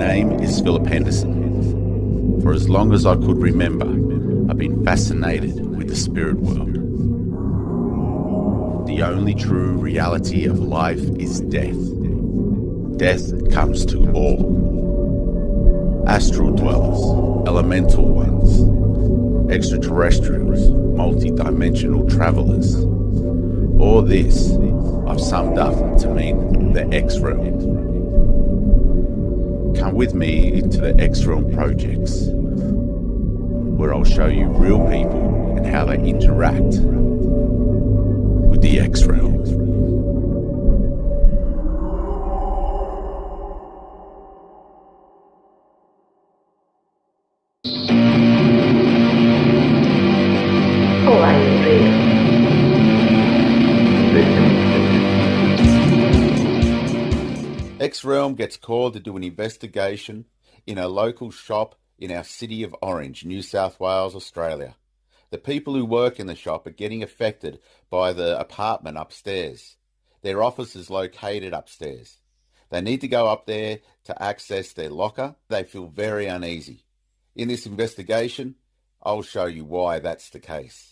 name is Philip Henderson. For as long as I could remember, I've been fascinated with the spirit world. The only true reality of life is death. Death comes to all. Astral dwellers, elemental ones, extraterrestrials, multi-dimensional travellers. All this I've summed up to mean the XRealm. Come with me into the XRealm projects, where I'll show you real people and how they interact with the XRealm. XRealm gets called to do an investigation in a local shop in our city of Orange, New South Wales, Australia. The people who work in the shop are getting affected by the apartment upstairs. Their office is located upstairs. They need to go up there to access their locker. They feel very uneasy. In this investigation, I'll show you why that's the case.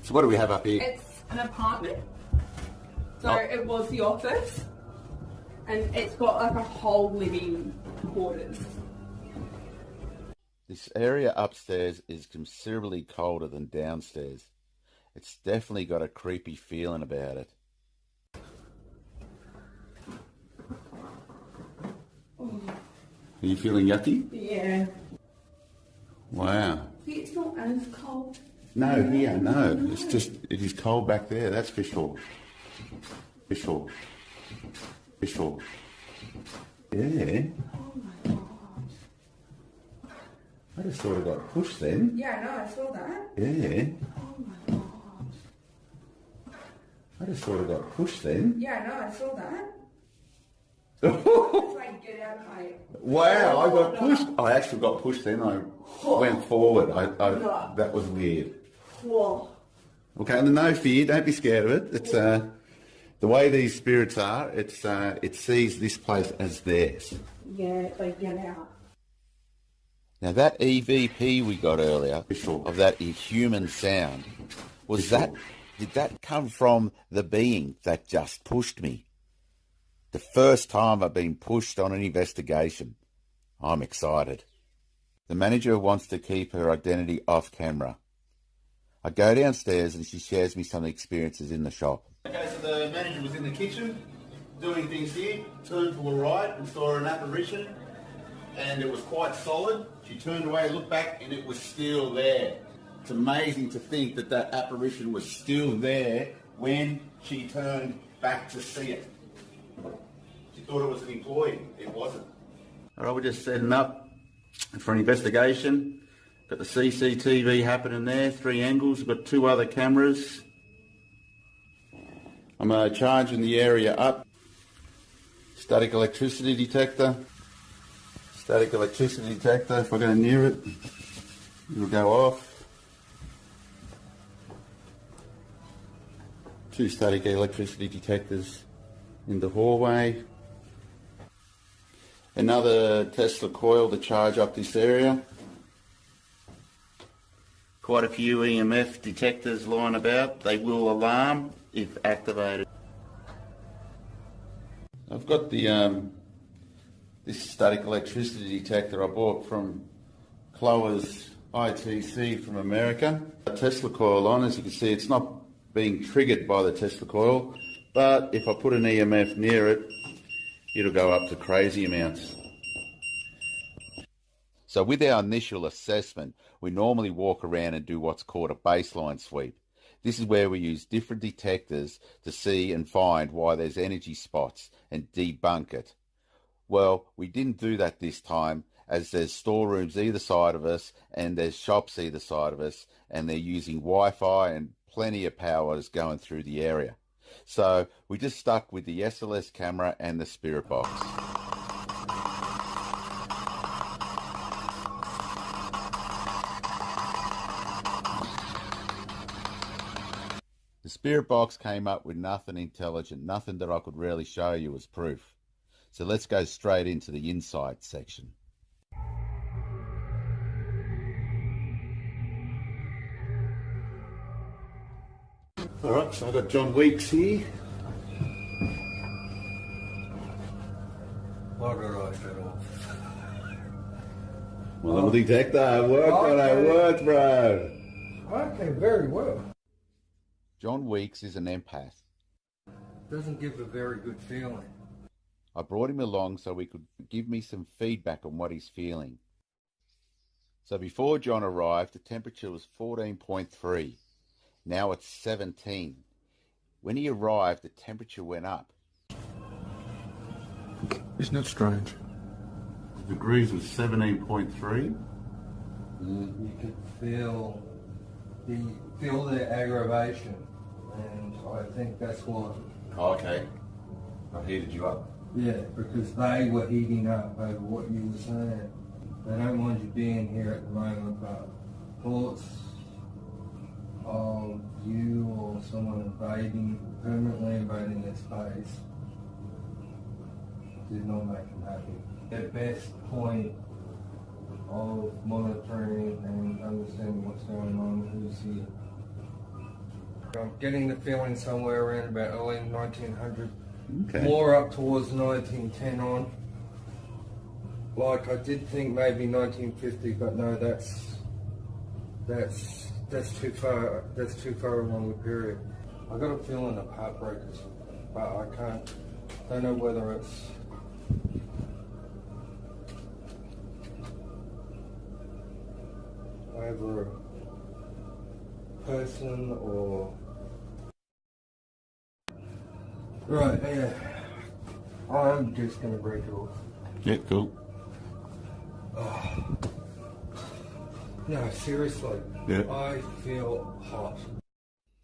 So what do we have up here? It's an apartment. So it was the office. And it's got like a whole living quarters. This area upstairs is considerably colder than downstairs. It's definitely got a creepy feeling about it. Are you feeling yucky? Yeah. Wow. See, it's not as cold. No, here, no. It's just, it is cold back there. That's fish hawk. Fish hawk. Fish hawk. Yeah. Oh my gosh. I just thought it got pushed then. Yeah, no, I saw that. Yeah. Oh my gosh. I just thought it got pushed then. Yeah, no, I saw that. It's like, get out of my... Wow, I got pushed. I actually got pushed then. I went forward. That was weird. Whoa. Okay, no fear. Don't be scared of it. It's the way these spirits are. It sees this place as theirs. Yeah, like get out. Now that EVP we got earlier of that human sound did that come from the being that just pushed me? The first time I've been pushed on an investigation. I'm excited. The manager wants to keep her identity off camera. I go downstairs and she shares me some experiences in the shop. Okay, so the manager was in the kitchen doing things here, turned to the right and saw an apparition, and it was quite solid. She turned away, looked back, and it was still there. It's amazing to think that that apparition was still there when she turned back to see it. She thought it was an employee. It wasn't. All right, we're just setting up for an investigation. Got the CCTV happening there, 3 angles. We've got 2 other cameras. I'm charging the area up. Static electricity detector. Static electricity detector. If I go near it, it'll go off. 2 static electricity detectors in the hallway. Another Tesla coil to charge up this area. Quite a few EMF detectors lying about. They will alarm if activated. I've got the this static electricity detector I bought from Chloe's ITC from America. A Tesla coil on, as you can see, it's not being triggered by the Tesla coil, but if I put an EMF near it, it'll go up to crazy amounts. So with our initial assessment, we normally walk around and do what's called a baseline sweep. This is where we use different detectors to see and find why there's energy spots and debunk it. Well, we didn't do that this time, as there's storerooms either side of us and there's shops either side of us, and they're using Wi-Fi and plenty of power is going through the area. So we just stuck with the SLS camera and the spirit box. The spirit box came up with nothing intelligent, nothing that I could really show you as proof. So let's go straight into the insight section. Alright, so I've got John Weeks here. Why did I set off? Well, the detector worked, bro. Okay, very well. John Weeks is an empath. Doesn't give a very good feeling. I brought him along so he could give me some feedback on what he's feeling. So before John arrived, the temperature was 14.3. Now it's 17. When he arrived, the temperature went up. Isn't it strange? The degrees was 17.3. You could feel the aggravation, and I think that's what. Oh, okay. I heated you up. Yeah, because they were heating up over what you were saying. They don't want you being here at the moment, but thoughts of you or someone permanently invading their space did not make them happy. Their best point of monitoring and understanding what's going on, who's here. I'm getting the feeling somewhere around about early 1900, more up towards 1910 on. Like I did think maybe 1950, but no, that's too far. That's too far along the period. I got a feeling of heartbreakers, but I don't know whether it's over a person or right. Yeah, I'm just gonna break it off. Yeah, cool. No, seriously. Yeah. I feel hot.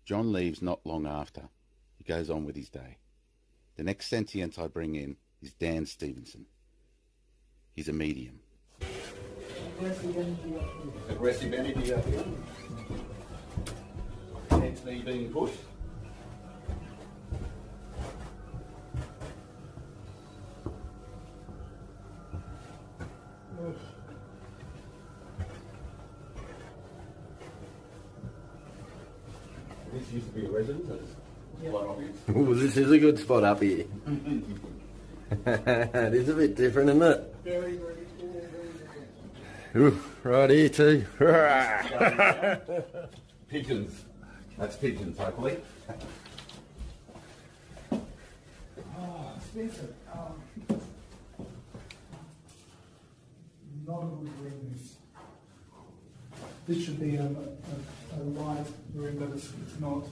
John leaves not long after. He goes on with his day. The next sentient I bring in is Dan Stevenson. He's a medium. Aggressive energy up here. Hence me being pushed. This used to be a residence. It's quite obvious. Ooh, this is a good spot up here. It is a bit different, isn't it? Very, very cool, very different. Ooh, right here too. Pigeons. That's pigeons, hopefully. Oh, Spencer, not a good room this. This should be a light room, but it's not.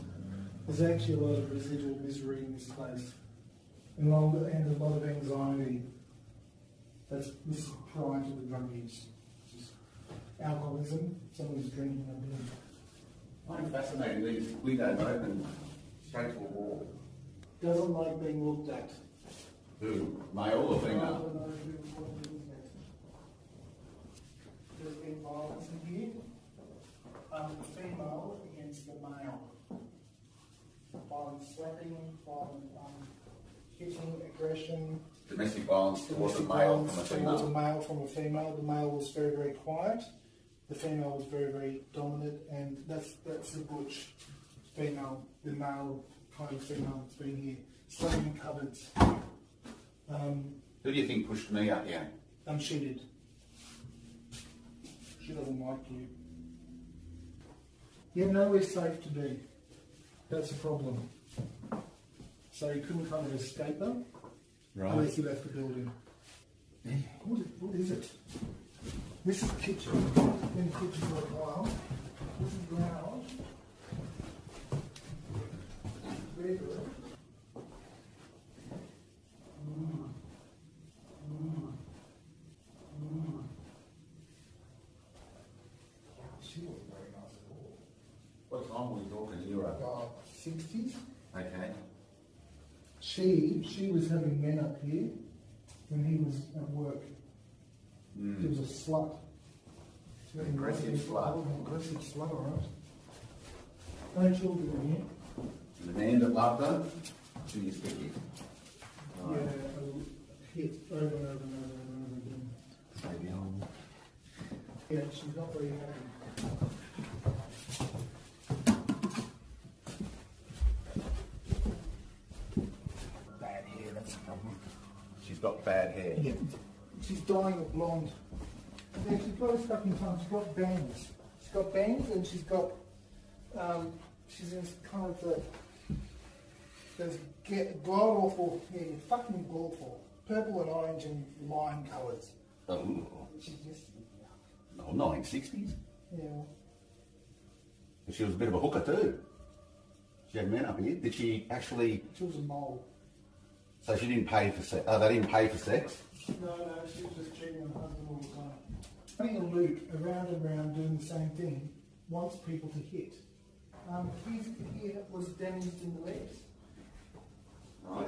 There's actually a lot of residual misery in this place, and a lot of anxiety. This is prior to the drug use. Just alcoholism, someone's drinking a bit. I'm fascinated. These windows open straight to a wall. Doesn't like being looked at. Who? Male or I female? don't know what it is next. There's been violence in here. The female against the male. Violent slapping, violent hitting, aggression. Domestic violence towards a Domestic male violence from a towards a female. male from a female. The male was very, very quiet. The female was very, very dominant, and that's the butch female, the male kind of female that's been here. Sleeping in cupboards. Who do you think pushed me up here? She did. She doesn't like you. You have nowhere safe to be. That's a problem. So you couldn't kind of escape them unless you left the building. What is it? This is the kitchen. Been in the kitchen for a while. This is the garage. Bedroom. She wasn't very nice at all. What time were we talking? You're up. 60s. Okay. She was having men up here when he was at work. She was a slut. She was Aggressive slut. Aggressive slut, alright. No children in here. The man that loved her, she used to hit. Yeah, hit over and over and over and over again. Maybe on. Yeah, she's not very happy. Bad hair, that's the problem. She's got bad hair. Yeah. She's dying of blonde. Yeah, she's got a stuck in time. She's got bangs. She's got bangs and she's got, she's in kind of those god awful, yeah, fucking awful. Purple and orange and lime colours. Oh, She's just, no, 1960s. yeah. She was a bit of a hooker too. She had men up here. Did she actually? She was a mole. So she didn't pay for sex. Oh, they didn't pay for sex. No, she was just cheating on her husband all the time. Running a loop around and around doing the same thing wants people to hit. His ear was damaged in the legs. Right.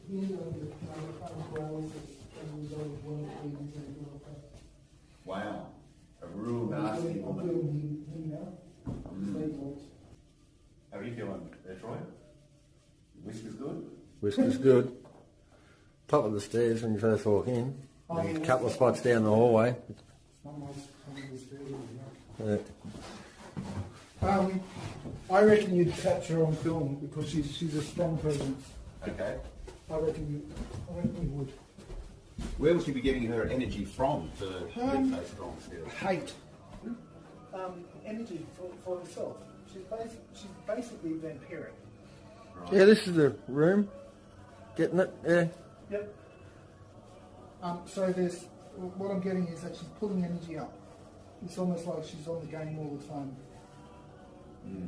He ended up with a growls as a result of one of the things. Wow. A real nasty I'm woman. doing him now. Staples. How are you feeling there, Troy? Whisker's good? Whisker's good. Top of the stairs when you first walk in. Oh, There's yeah. a couple of spots down the hallway. I reckon you'd catch her on film because she's a strong presence. Okay. I reckon you would. Where will she be getting her energy from to live so strong still? Hate. Energy for herself. She's basically vampiric. Yeah, this is the room. Getting it? Yeah. Yep. So there's what I'm getting is that she's pulling energy up. It's almost like she's on the game all the time.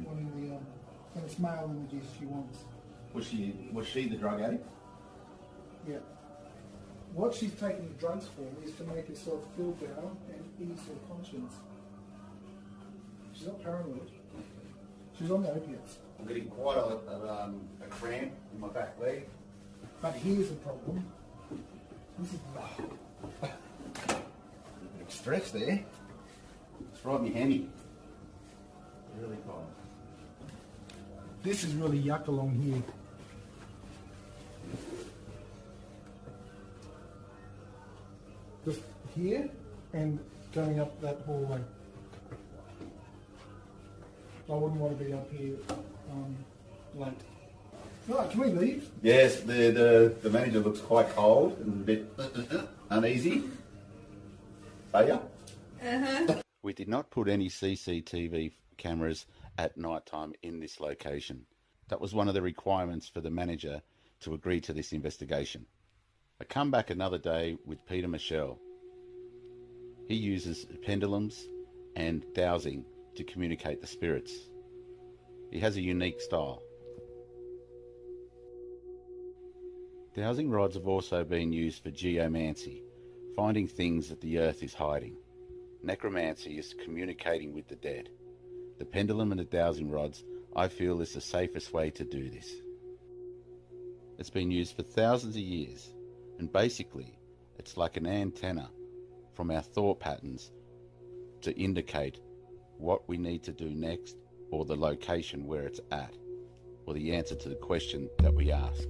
Wanting the and it's male energies she wants. Was she the drug addict? Yeah. What she's taking the drugs for is to make herself feel better and ease her conscience. She's not paranoid. She's on the opiates. I'm getting quite a cramp in my back leg. But here's the problem. This is A bit of stress there. It's right me hammy. Really cold. this is really yuck along here. Just here and going up that hallway. I wouldn't want to be up here late. Right, can we leave? Yes, the manager looks quite cold and a bit uneasy. Are you? We did not put any CCTV cameras at night time in this location. That was one of the requirements for the manager to agree to this investigation. I come back another day with Peter Michelle. He uses pendulums and dowsing to communicate the spirits. He has a unique style. Dowsing rods have also been used for geomancy, finding things that the earth is hiding. Necromancy is communicating with the dead. The pendulum and the dowsing rods, I feel, is the safest way to do this. It's been used for thousands of years, and basically, it's like an antenna from our thought patterns to indicate what we need to do next, or the location where it's at, or the answer to the question that we ask.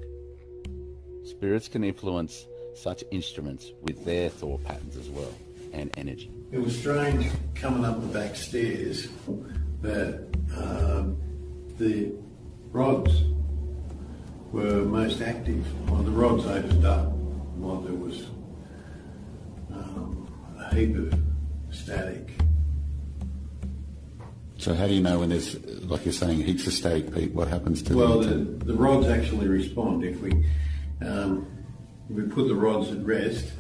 Spirits can influence such instruments with their thought patterns as well, and energy. It was strange coming up the back stairs that the rods were most active. Well, the rods opened up while there was a heap of static. So how do you know when there's, like you're saying, heaps of static, Pete? What happens to Well, them? the rods actually respond. If we put the rods at rest,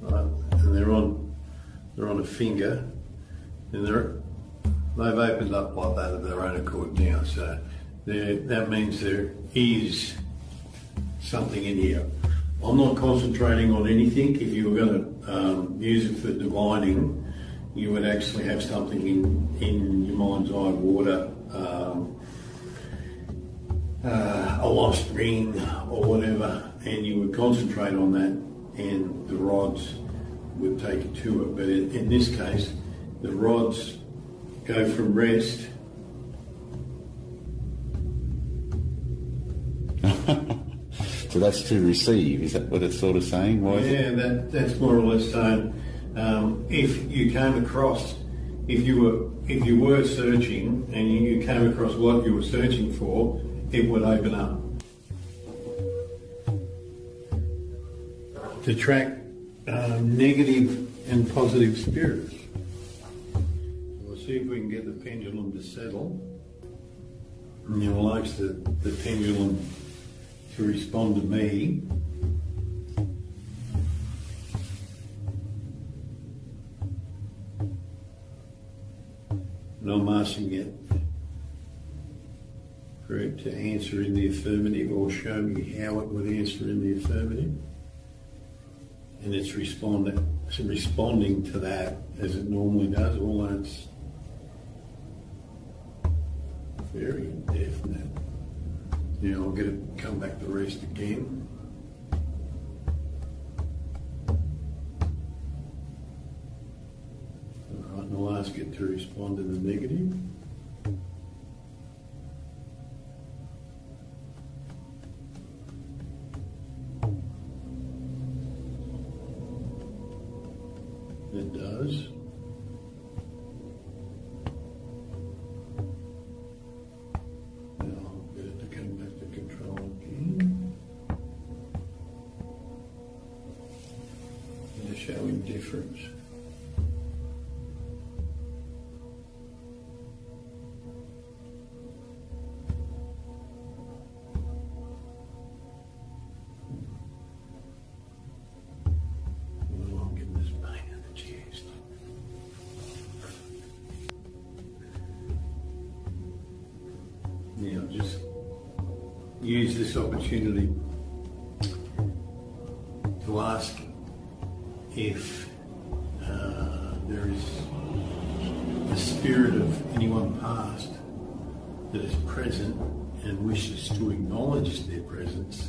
right, and they're on a finger, and they've opened up like that of their own accord now. So that means there is something in here. I'm not concentrating on anything. If you were going to use it for divining, you would actually have something in your mind's eye water, a lost ring or whatever, and you would concentrate on that, and the rods would take you to it. But in this case, the rods go from rest. So that's to receive. Is that what it's sort of saying? Why is it? Yeah, that's more or less saying if you came across, if you were searching and you came across what you were searching for, it would open up. To track negative and positive spirits. We'll see if we can get the pendulum to settle. And you'll like the pendulum to respond to me. And I'm asking it for it to answer in the affirmative or show me how it would answer in the affirmative. And it's responding to that as it normally does, although it's very indefinite. Now I'll get it come back to rest again. Alright, and I'll ask it to respond to the negative. It does. Now I'll get it to come back to control again. And to show indifference. Well, I'm getting this pain in the chest. Now just use this opportunity to ask if there is the spirit of anyone past that is present and wishes to acknowledge their presence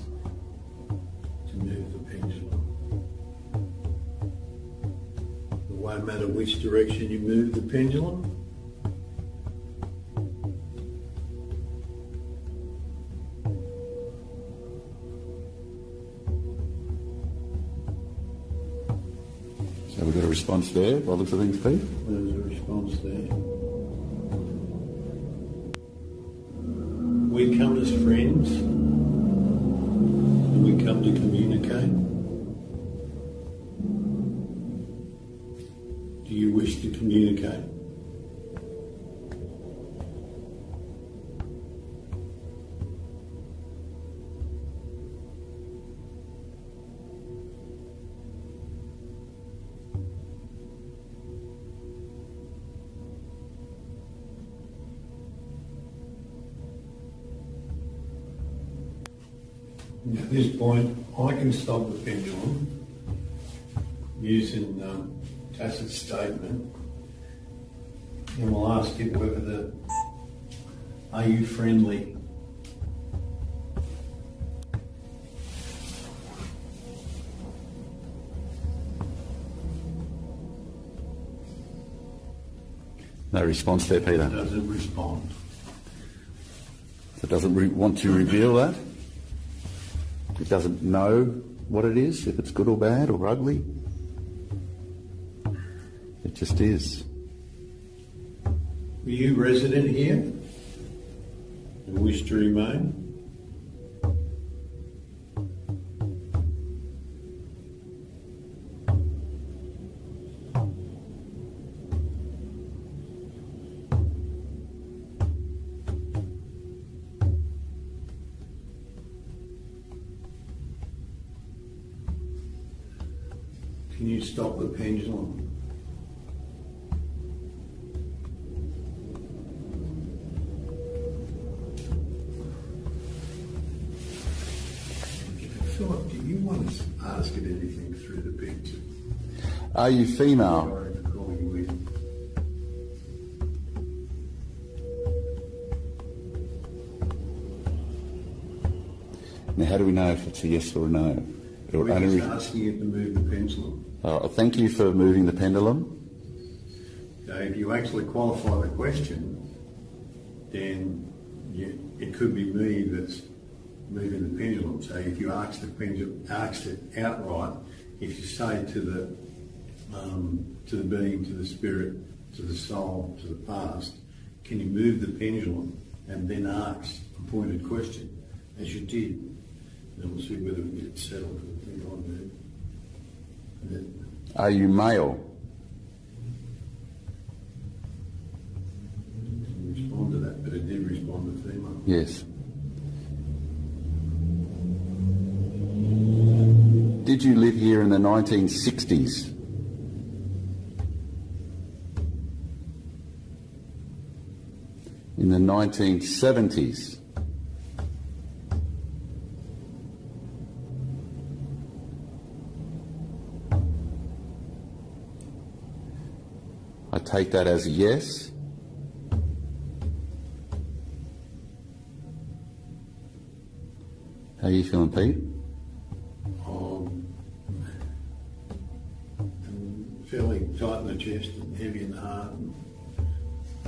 to move the pendulum. It won't matter which direction you move the pendulum. So we've got a response there by the looks of things, Pete. There's a response there. We come as friends, and we come to communicate. Do you wish to communicate? At this point, I can stop the pendulum using tacit statement, and we'll ask it whether are you friendly? No response there, Peter. Does it respond? So it doesn't want to reveal that? It doesn't know what it is, if it's good or bad or ugly. It just is. Are you resident here and wish to remain? Can you stop the pendulum? Philip, do you want to ask it anything through the picture? Are you female? Sorry for calling you in. Now, how do we know if it's a yes or a no? Or We're only just asking it to move the pendulum. thank you for moving the pendulum. So if you actually qualify the question, then it could be me that's moving the pendulum. So if you ask the pendulum, ask it outright, if you say to the being, to the spirit, to the soul, to the past, can you move the pendulum, and then ask a pointed question, as you did, and we'll see whether we get settled. Are you male? Didn't respond to that, but it did respond to female. Yes. Did you live here in the 1960s? In the 1970s? I take that as a yes. How are you feeling, Pete? I'm fairly tight in the chest and heavy in the heart.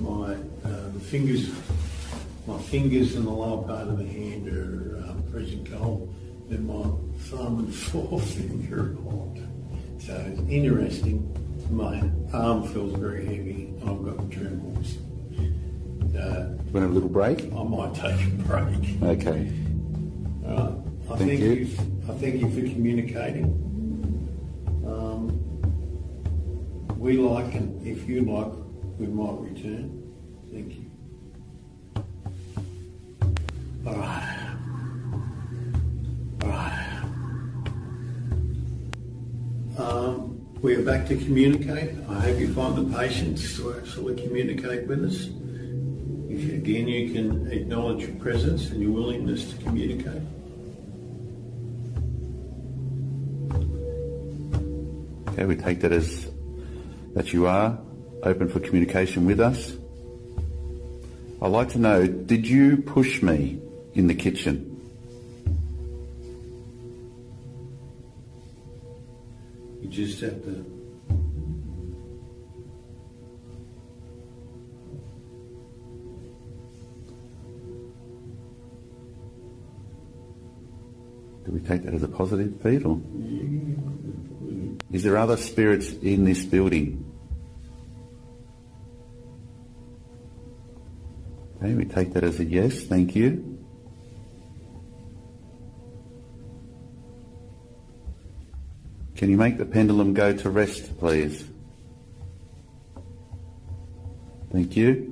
My fingers in the lower part of the hand are freezing cold, and my thumb and forefinger are hot. So it's interesting. My arm feels very heavy, and I've got the trembles. Want to have a little break? I might take a break. Okay. I Thank you. thank you for communicating. We like, and if you like, we might return. Thank you. All right. We are back to communicate. I hope you find the patience to actually communicate with us. Again, you can acknowledge your presence and your willingness to communicate. Okay, we take that as that you are open for communication with us. I'd like to know, did you push me in the kitchen? You just have to... Do we take that as a positive, Pete? Or is there other spirits in this building? Okay, we take that as a yes, thank you. Can you make the pendulum go to rest, please? Thank you.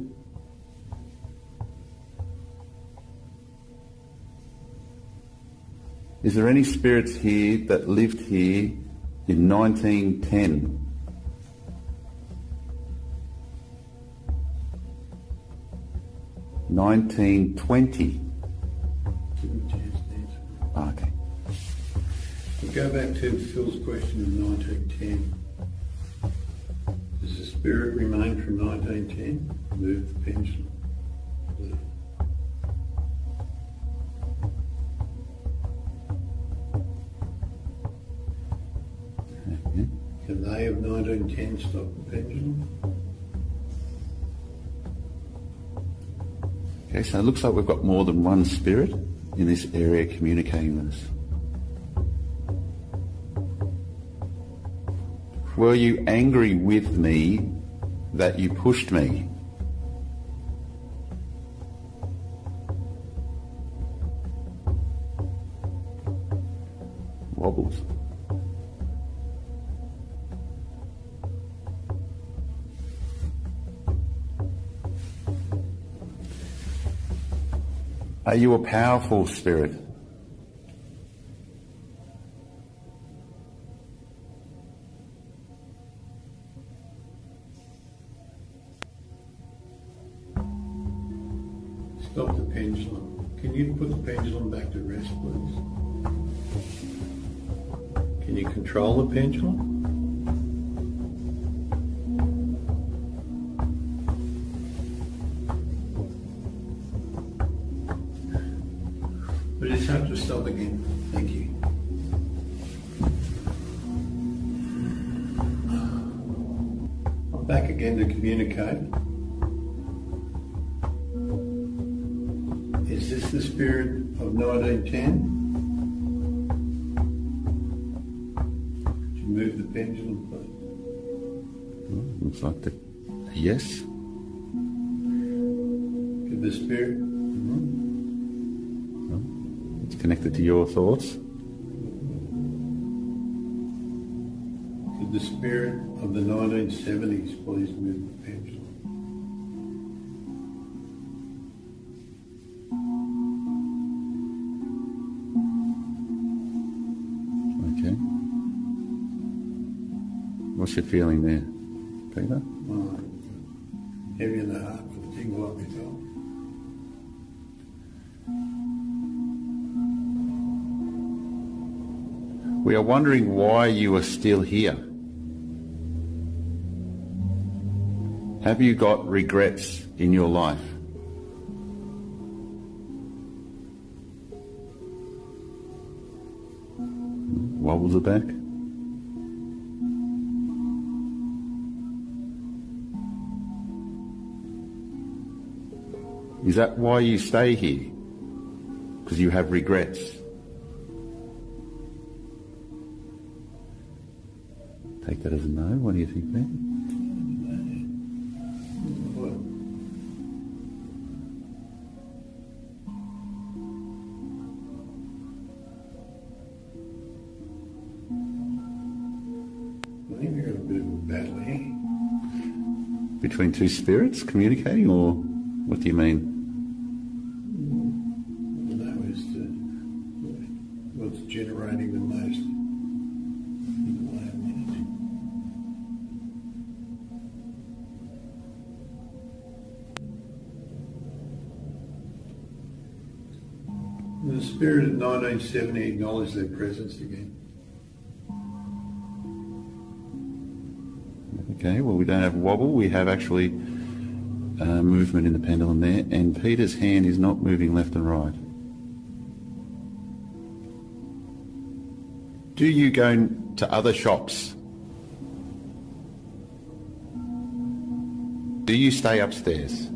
Is there any spirits here that lived here in 1910? $1920. Okay. We'll go back to Phil's question of 1910. Does the spirit remain from 1910? Move the pendulum. Can they of 1910 stop the pendulum? Okay, so it looks like we've got more than one spirit in this area communicating with us. Were you angry with me that you pushed me? Wobbles. Are you a powerful spirit? Stop the pendulum. Can you put the pendulum back to rest, please? Can you control the pendulum? We just have to stop again. Thank you. I'm back back again to communicate. Is this the spirit of 1910? Could you move the pendulum, please? Looks like the yes. Could the spirit? It's connected to your thoughts. Could the spirit of the 1970s please move the pendulum? Okay. What's your feeling there, Peter? Heavy in the heart for the thing like me told. We are wondering why you are still here. Have you got regrets in your life? Wobbles it back. Is that why you stay here? Because you have regrets? Take that as a no. What do you think, Ben? I think we're in a bit of a battle here. Between two spirits communicating, or what do you mean? That was what's generating the most energy. The spirit of 1970 acknowledged their presence again. Okay, well, we don't have wobble. We have actually movement in the pendulum there, and Peter's hand is not moving left and right. Do you go to other shops? Do you stay upstairs?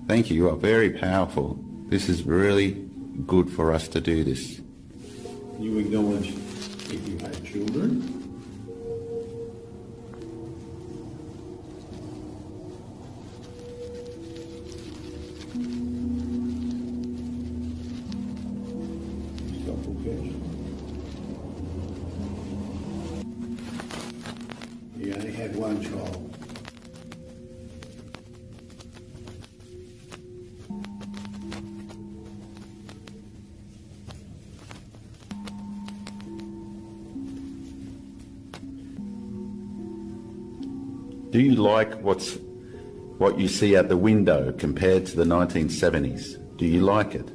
Thank you. You are very powerful. This is really good for us to do this. You acknowledge if you had children. You only had one child. Do you like what you see out the window compared to the 1970s? Do you like it?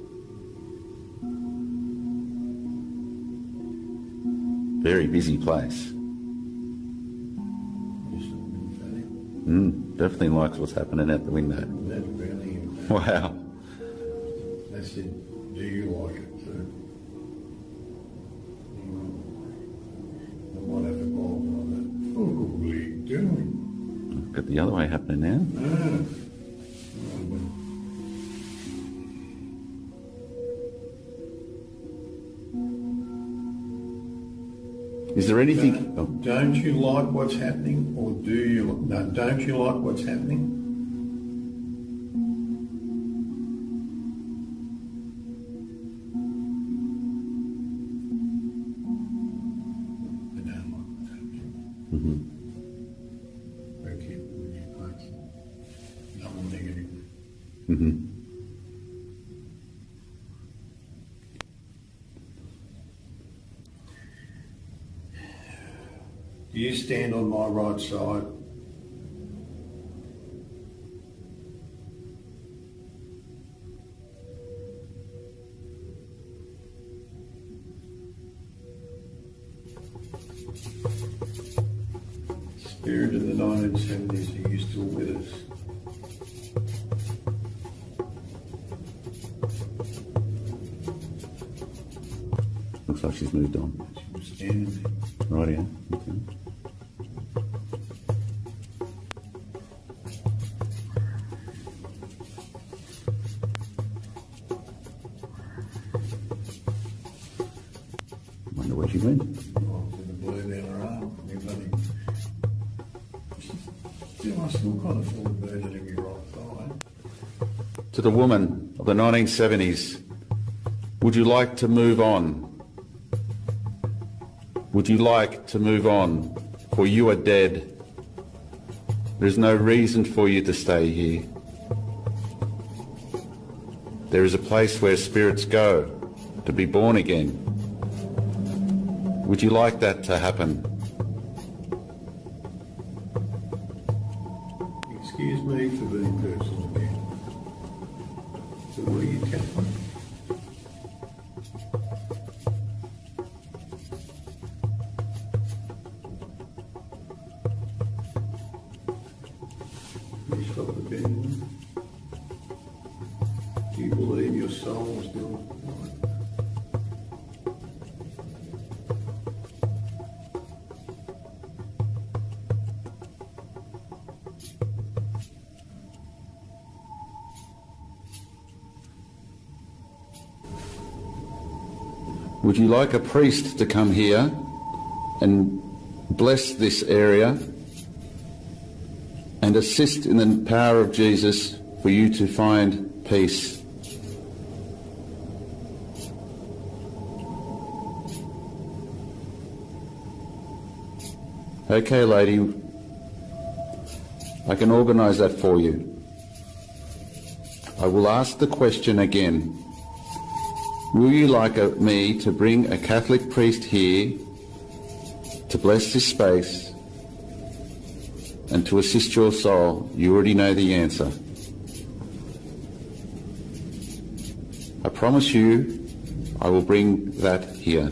Very busy place. Definitely likes what's happening out the window. That's really Wow. That's it. Do you like it? So, what have evolved on that? Oh, what are you doing? Got the other way happening now. Is there anything? Don't you like what's happening, or do you? No, don't you like what's happening? I don't like what's happening. Okay, no more negative. Do you stand on my right side? Spirit of the 1970s, are you still with us? like she's moved on. She was standing there. Right, yeah. Okay. Wonder where she went. Oh, with the blue down her arm. Everybody. I still kind of feel the burden in me right thigh. To the woman of the 1970s, would you like to move on? Would you like to move on? For you are dead. There is no reason for you to stay here. There is a place where spirits go to be born again. Would you like that to happen? Excuse me for being personal again. So what are you telling me? You stop the pendulum. Do you believe your soul is still alive? Would you like a priest to come here and bless this area and assist in the power of Jesus for you to find peace? Okay, lady, I can organise that for you. I will ask the question again. Will you like me to bring a Catholic priest here to bless this space and to assist your soul? You already know the answer. I promise you I will bring that here.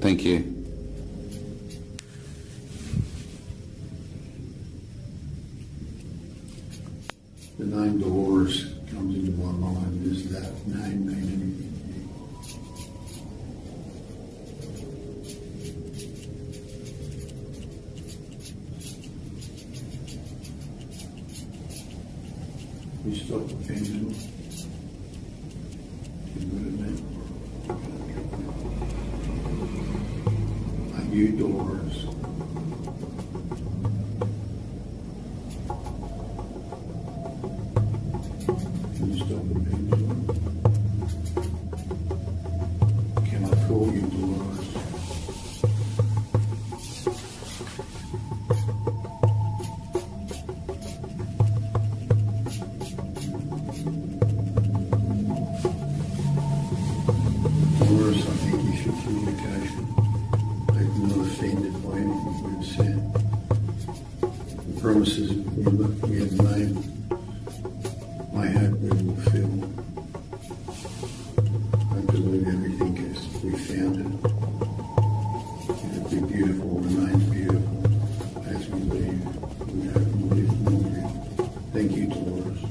Thank you. The name Dolores comes into my mind. Does that name mean anything to you? You stop the pendulum. You move it. Are you Dolores? Can you stop the pendulum? Can I call you Dolores? Dolores, I think you should communication. I'm not offended by anything we've said. The promises we have made, I hope we will fulfill. I believe everything as we found it. It'll be beautiful, remains beautiful as we leave. We hope we live more beautiful. Thank you, Dolores.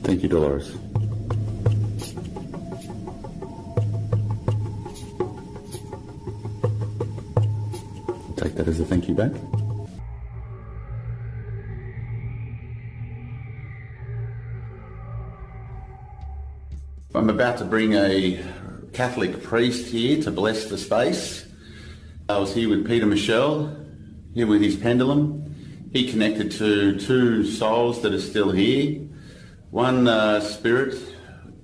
Thank you, Dolores. Take that as a thank you back. I'm about to bring a Catholic priest here to bless the space. I was here with Peter Michel, here with his pendulum. He connected to two souls that are still here. One spirit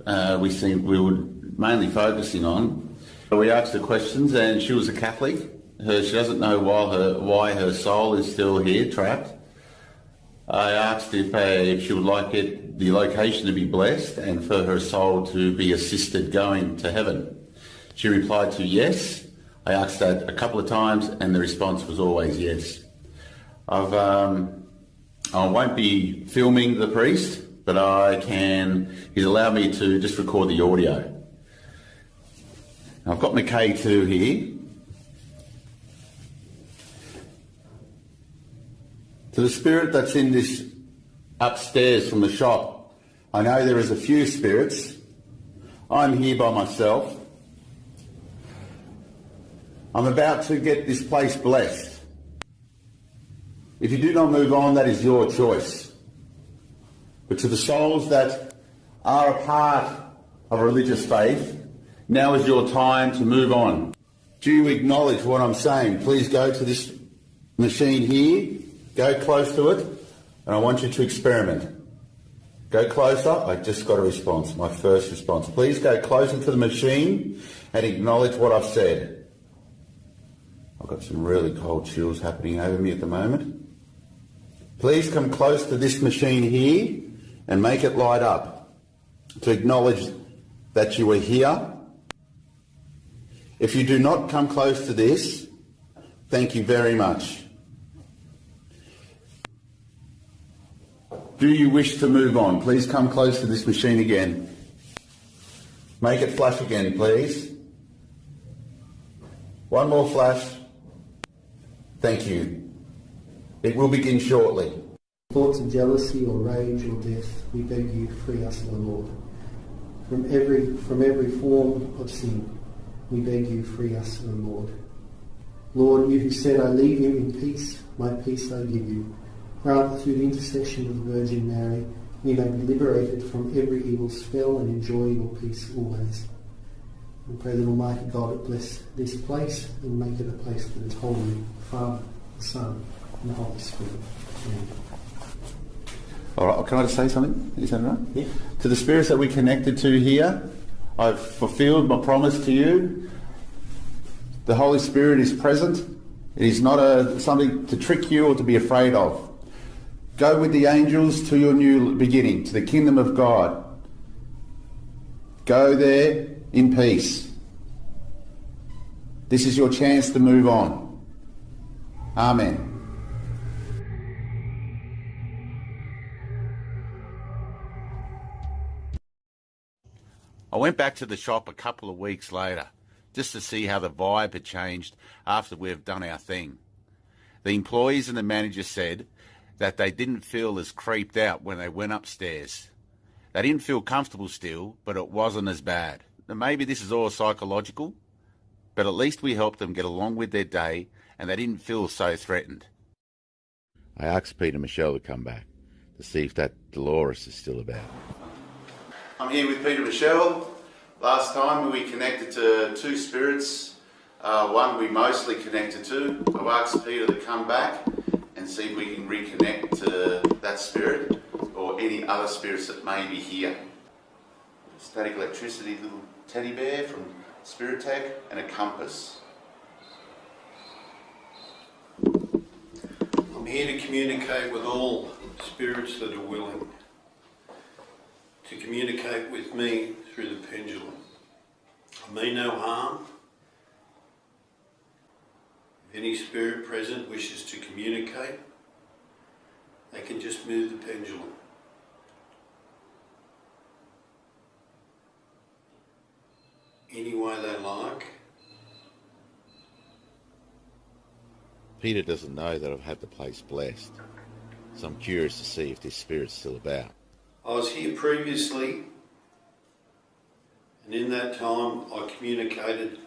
we were mainly focusing on. We asked her questions and she was a Catholic. She doesn't know why her soul is still here, trapped. I asked if she would like the location to be blessed and for her soul to be assisted going to heaven. She replied to yes. I asked that a couple of times and the response was always yes. I won't be filming the priest, but he's allowed me to just record the audio. I've got my K2 here. To the spirit that's in this upstairs from the shop, I know there is a few spirits I'm here by myself. I'm about to get this place blessed. If you do not move on, that is your choice. But to the souls that are a part of a religious faith, now is your time to move on. Do you acknowledge what I'm saying? Please go to this machine here, go close to it, and I want you to experiment. Go closer. I just got a response, my first response. Please go closer to the machine and acknowledge what I've said. I've got some really cold chills happening over me at the moment. Please come close to this machine here and make it light up to acknowledge that you are here. If you do not come close to this, thank you very much. Do you wish to move on? Please come close to this machine again. Make it flash again, please. One more flash. Thank you. It will begin shortly. Thoughts of jealousy or rage or death, we beg you, free us, O Lord. From every form of sin, we beg you, free us, O Lord. Lord, you who said, I leave you in peace, my peace I give you. Grant that through the intercession of the Virgin Mary, we may be liberated from every evil spell and enjoy your peace always. We pray that Almighty God would bless this place and make it a place that is holy, the Father, the Son, and the Holy Spirit. Amen. All right, can I just say something? Is that right? Yeah. To the spirits that we connected to here, I've fulfilled my promise to you. The Holy Spirit is present. It is not something to trick you or to be afraid of. Go with the angels to your new beginning, to the kingdom of God. Go there in peace. This is your chance to move on. Amen. I went back to the shop a couple of weeks later just to see how the vibe had changed after we've done our thing. The employees and the manager said that they didn't feel as creeped out when they went upstairs. They didn't feel comfortable still, but it wasn't as bad. Now, maybe this is all psychological, but at least we helped them get along with their day and they didn't feel so threatened. I asked Peter and Michelle to come back to see if that Dolores is still about. I'm here with Peter and Michelle. Last time we connected to two spirits, one we mostly connected to. I've asked Peter to come back and see if we can reconnect to that spirit or any other spirits that may be here. Static electricity little teddy bear from Spirit Tech and a compass. I'm here to communicate with all spirits that are willing to communicate with me through the pendulum. I mean no harm. If any spirit present wishes to communicate, they can just move the pendulum. Any way they like. Peter doesn't know that I've had the place blessed, so I'm curious to see if this spirit's still about. I was here previously, and in that time I communicated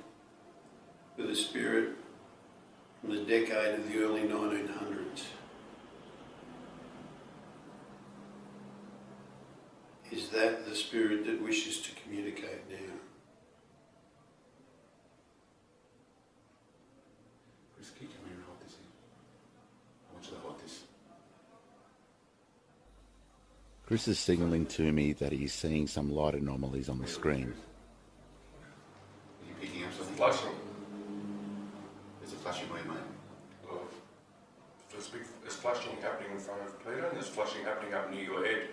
with a spirit from the decade of the early 1900s. Is that the spirit that wishes to communicate now? Chris, can you come here and hold this in? I want you to hold this. Chris is signalling to me that he's seeing some light anomalies on the screen. Are you picking up something? Flashing. There's a flashing where, mate? There's flashing happening in front of Peter and there's flashing happening up near your head.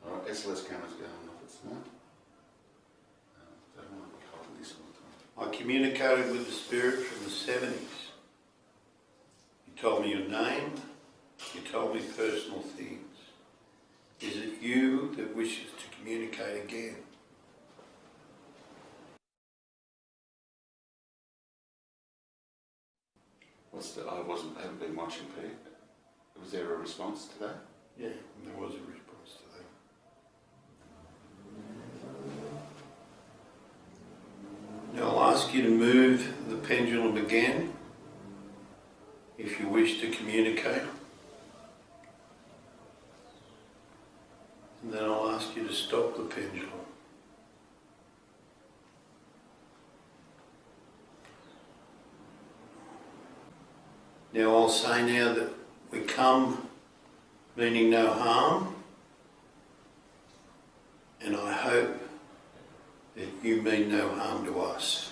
Alright, SLS camera's going off, it's not. I don't want to be holding this all the time. I communicated with the spirit from the 70s. You told me your name, you told me personal things. Is it you that wishes to communicate again? I haven't been watching, Pete. Was there a response to that? Yeah, there was a response to ask you to move the pendulum again if you wish to communicate. And then I'll ask you to stop the pendulum. Now I'll say now that we come meaning no harm, and I hope that you mean no harm to us.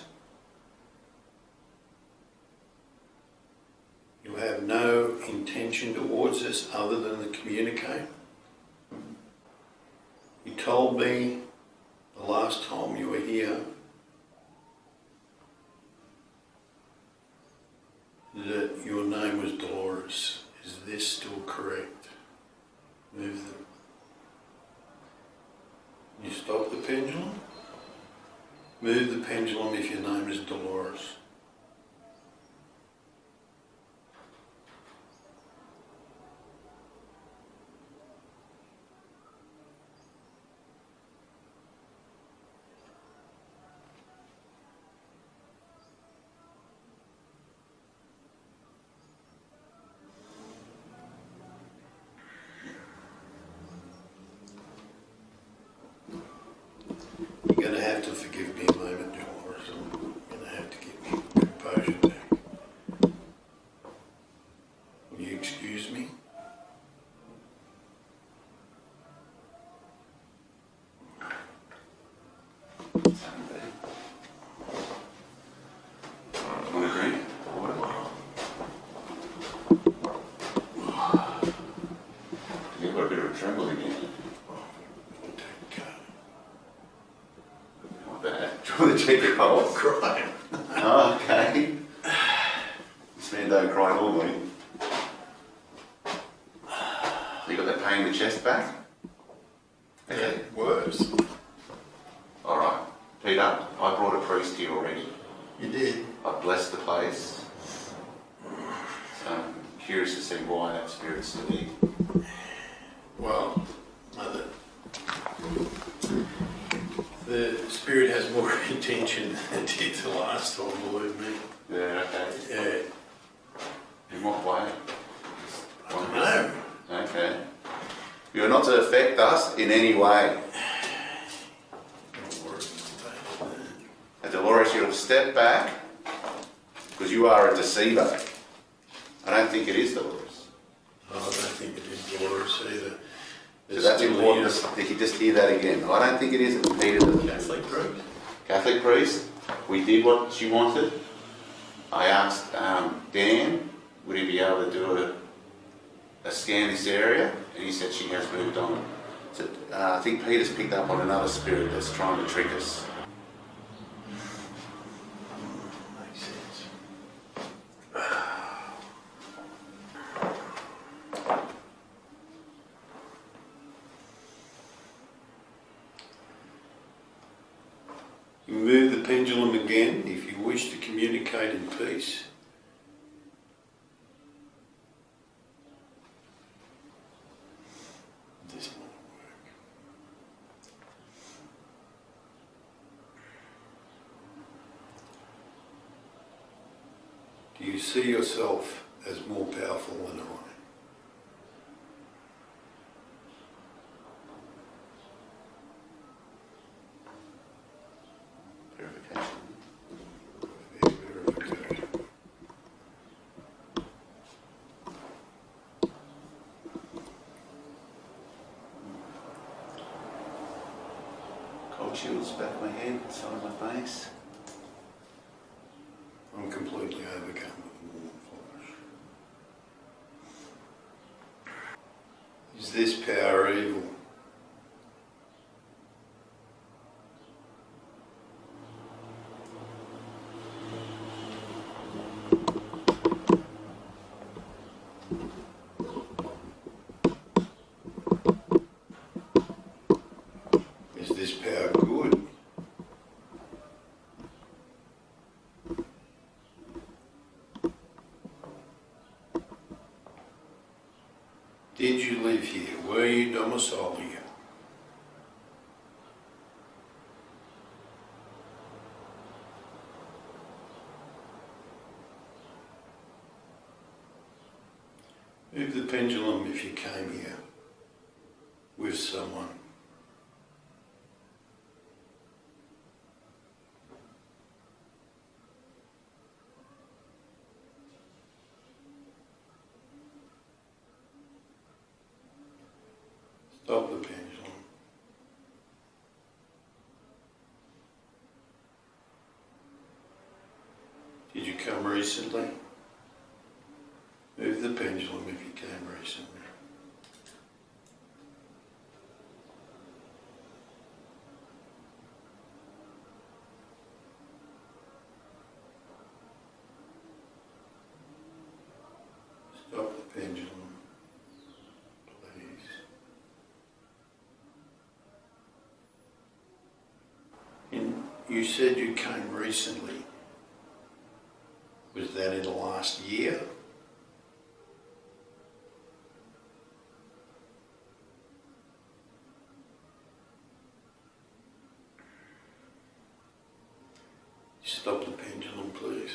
You have no intention towards us other than to communicate. You told me the last time you were here that your name was Dolores. Is this still correct? Move them. You stop the pendulum. Move the pendulum if your name is Dolores. You're going to have to forgive me a moment, Dolores. I'm going to have to get my composure back. Will you excuse me? Want a drink? Water? You've got a bit of a tremble again. Do you want to check your pulse? I'm crying. Oh, okay. This man don't cry normally. You got that pain in the chest back? Yeah, worse. Alright. Peter, I brought a priest here already. You did? I blessed the place. So I'm curious to see why that spirit's still here. Well, Mother, the spirit has more intention than it did the last time, believe me. Yeah, okay. Yeah. In what way? I don't know. Okay. You're not to affect us in any way. Don't worry. And Dolores, you'll step back because you are a deceiver. I don't think it is Dolores. I don't think it is Dolores either. So that's important that you just hear that again. I don't think it is Peter. Catholic priest. Catholic priest. We did what she wanted. I asked Dan, would he be able to do a scan this area? And he said she has moved on. So I think Peter's picked up on another spirit that's trying to trick us. Makes sense. You move the pendulum again if you wish to communicate in peace. This might work. Do you see yourself as more powerful than I? Purification. Verification. Cold chills back of my head, side of my face. I'm completely overcome with warm flush. Is this power evil? Is this power good? Did you live here? Were you domiciled here? Move the pendulum if you came here with someone. Stop the pendulum. Did you come recently? Move the pendulum if you came recently. Stop the pendulum, please. And you said you came recently. Was that in the last year? Stop the pendulum, please.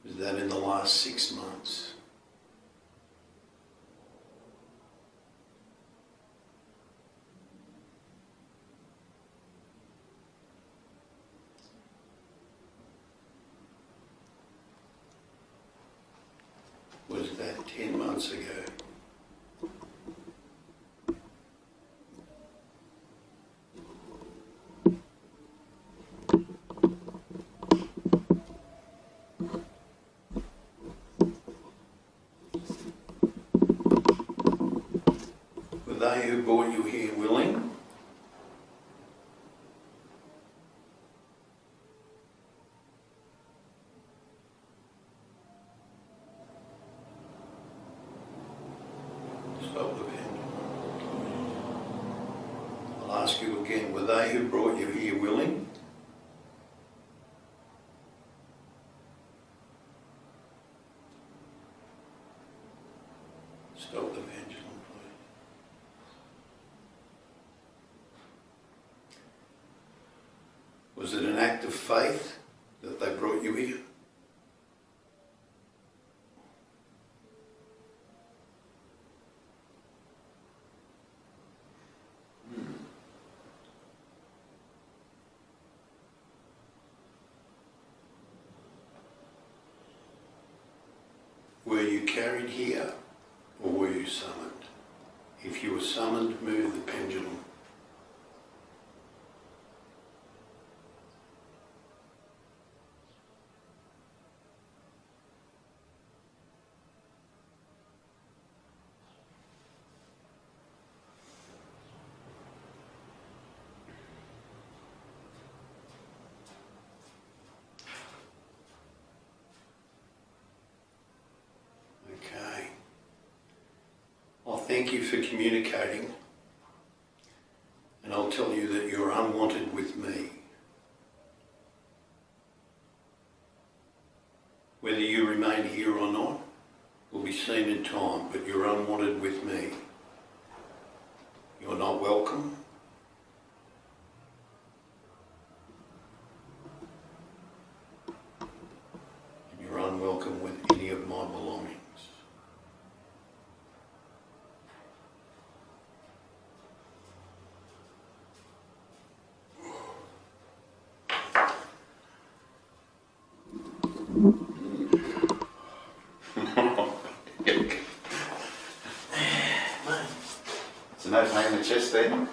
Was that in the last 6 months? Was that 10 months ago? Were they who brought you here willing? Stop the pendulum. I'll ask you again, were they who brought you here willing? Stop the pendulum, please. Was it an act of faith that they brought you here? Were you carried here or were you summoned? If you were summoned, move the pendulum. Okay. Well, thank you for communicating, and I'll tell you that you're unwanted with me. Whether you remain here or not will be seen in time, but you're unwanted with me. You're not welcome. And you're unwelcome with any of my belongings. So no pain in the chest then?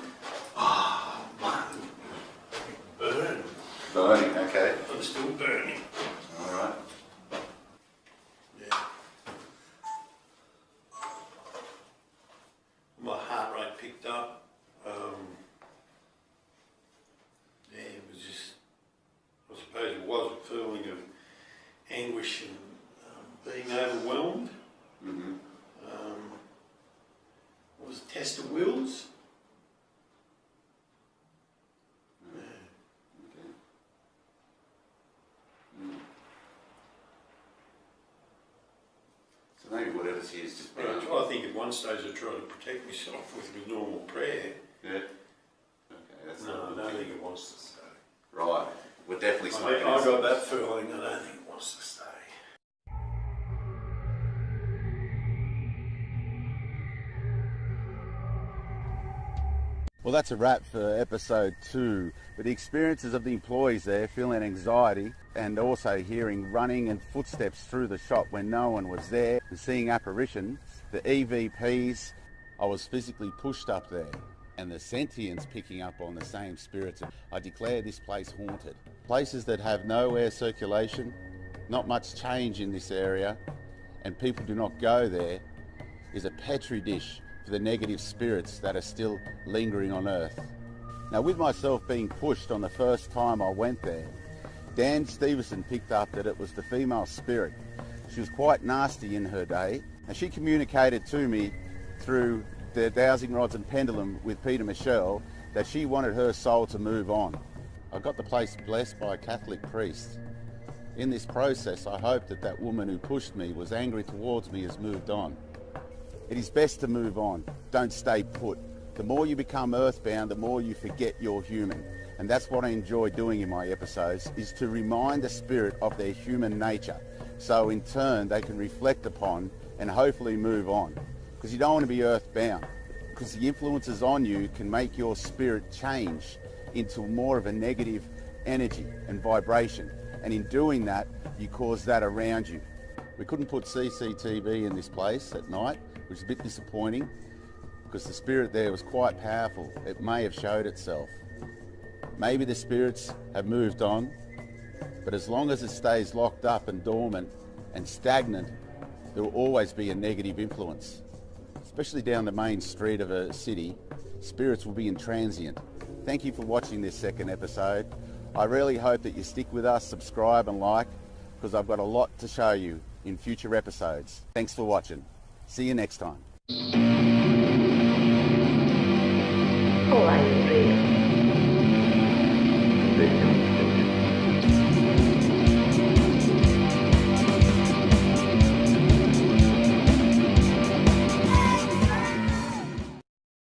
Burn. Burning, okay. I'm still burning. Alright. Yeah. My heart rate picked up. Yeah, it was just, I suppose it was a feeling of anguish and being overwhelmed. Mm-hmm. What was it, test of wills? Yeah. Okay. Mm. So maybe whatever's here is just Yeah, I think at one stage I tried to protect myself with normal prayer. Yeah. Okay, that's No, I not don't okay. think it wants to stay. Right. We're definitely I smoking got that feeling. I don't think it wants to stay. Well, that's a wrap for episode 2. With the experiences of the employees there, feeling anxiety and also hearing running and footsteps through the shop when no one was there, and seeing apparitions, the EVPs, I was physically pushed up there, and the sentients picking up on the same spirits. I declare this place haunted. Places that have no air circulation, not much change in this area, and people do not go there, is a petri dish for the negative spirits that are still lingering on earth. Now, with myself being pushed on the first time I went there, Dan Stevenson picked up that it was the female spirit. She was quite nasty in her day, and she communicated to me through the dowsing rods and pendulum with Peter Michelle that she wanted her soul to move on. I got the place blessed by a Catholic priest. In this process, I hope that that woman who pushed me was angry towards me has moved on. It is best to move on. Don't stay put. The more you become earthbound, the more you forget you're human. And that's what I enjoy doing in my episodes, is to remind the spirit of their human nature. So in turn, they can reflect upon and hopefully move on. Because you don't want to be earthbound. Because the influences on you can make your spirit change into more of a negative energy and vibration. And in doing that, you cause that around you. We couldn't put CCTV in this place at night, which is a bit disappointing because the spirit there was quite powerful. It may have showed itself. Maybe the spirits have moved on, but as long as it stays locked up and dormant and stagnant, there will always be a negative influence. Especially down the main street of a city, spirits will be intransient. Thank you for watching this second episode. I really hope that you stick with us, subscribe and like, because I've got a lot to show you in future episodes. Thanks for watching. See you next time. Light real.